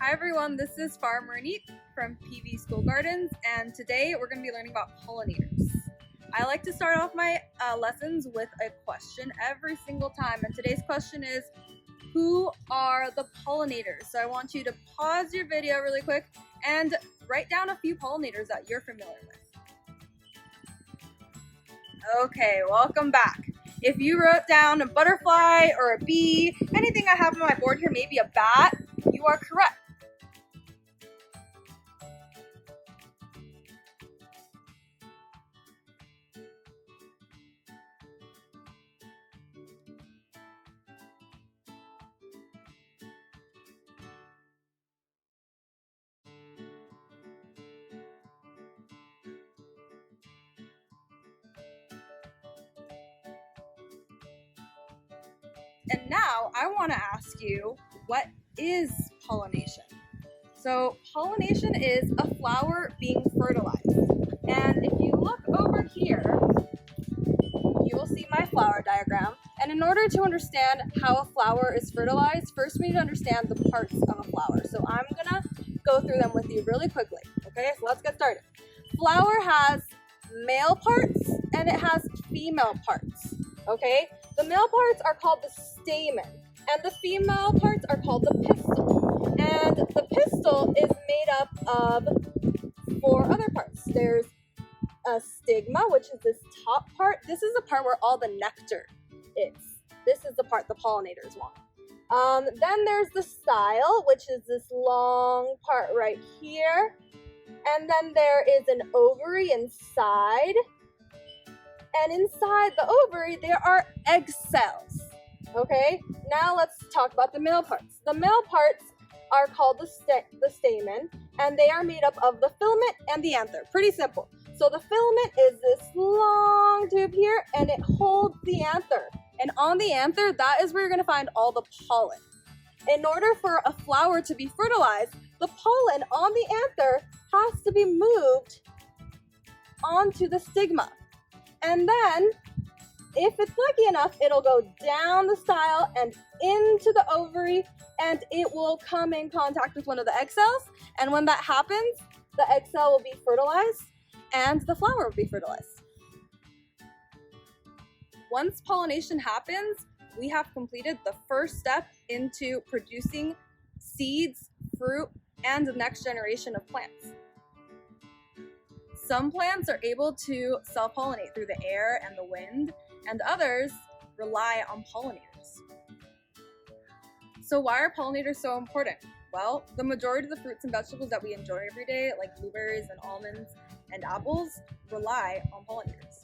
Hi everyone, this is Farmer Neat from PV School Gardens, and today we're going to be learning about pollinators. I like to start off my lessons with a question every single time, and today's question is, who are the pollinators? So I want you to pause your video really quick and write down a few pollinators that you're familiar with. Okay, welcome back. If you wrote down a butterfly or a bee, anything I have on my board here, maybe a bat, you are correct. And now I want to ask you, what is pollination? So pollination is a flower being fertilized. And if you look over here, you will see my flower diagram. And in order to understand how a flower is fertilized, first we need to understand the parts of a flower. So I'm gonna go through them with you really quickly. Okay, so let's get started. Flower has male parts and it has female parts. Okay, the male parts are called the stamen and the female parts are called the pistil. And the pistil is made up of 4 other parts. There's a stigma, which is this top part. This is the part where all the nectar is. This is the part the pollinators want. Then there's the style, which is this long part right here. And then there is an ovary inside. And inside the ovary, there are egg cells. Okay, now let's talk about the male parts. The male parts are called the stamen, and they are made up of the filament and the anther. Pretty simple. So the filament is this long tube here, and it holds the anther. And on the anther, that is where you're going to find all the pollen. In order for a flower to be fertilized, the pollen on the anther has to be moved onto the stigma. And then, if it's lucky enough, it'll go down the style and into the ovary, and it will come in contact with one of the egg cells. And when that happens, the egg cell will be fertilized and the flower will be fertilized. Once pollination happens, we have completed the first step into producing seeds, fruit, and the next generation of plants. Some plants are able to self-pollinate through the air and the wind, and others rely on pollinators. So why are pollinators so important? Well, the majority of the fruits and vegetables that we enjoy every day, like blueberries and almonds and apples, rely on pollinators.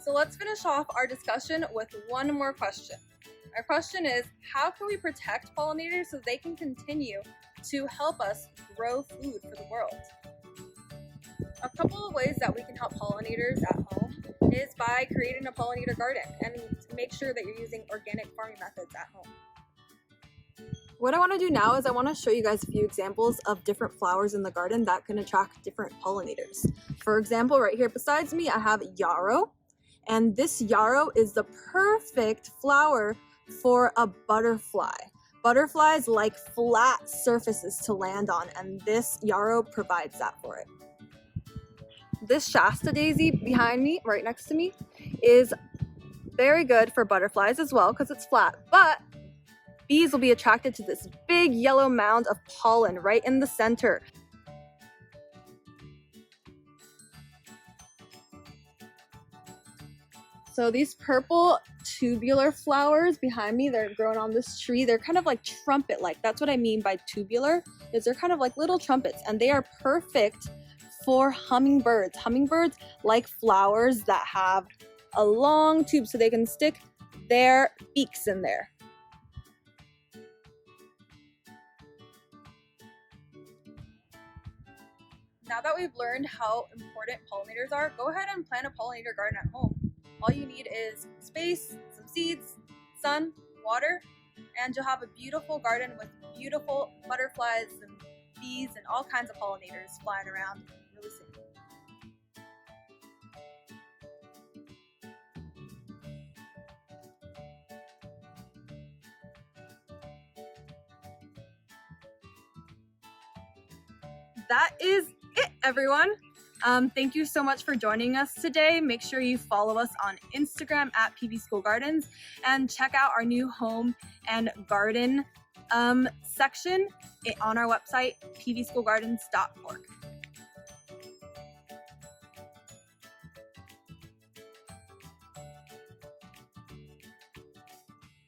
So let's finish off our discussion with one more question. Our question is, how can we protect pollinators so they can continue to help us grow food for the world? A couple of ways that we can help pollinators at home is by creating a pollinator garden and make sure that you're using organic farming methods at home. What I want to do now is I want to show you guys a few examples of different flowers in the garden that can attract different pollinators. For example, right here besides me, I have yarrow, and this yarrow is the perfect flower for a butterfly. Butterflies like flat surfaces to land on, and this yarrow provides that for it. This Shasta daisy behind me, right next to me, is very good for butterflies as well because it's flat, but bees will be attracted to this big yellow mound of pollen right in the center. So these purple tubular flowers behind me, they're grown on this tree. They're kind of like trumpet-like. That's what I mean by tubular, is they're kind of like little trumpets, and they are perfect for hummingbirds. Hummingbirds like flowers that have a long tube so they can stick their beaks in there. Now that we've learned how important pollinators are, go ahead and plant a pollinator garden at home. All you need is space, some seeds, sun, water, and you'll have a beautiful garden with beautiful butterflies and bees and all kinds of pollinators flying around really soon. that is it, everyone. Thank you so much for joining us today. Make sure you follow us on Instagram at PV School Gardens and check out our new home and garden section on our website, pvschoolgardens.org.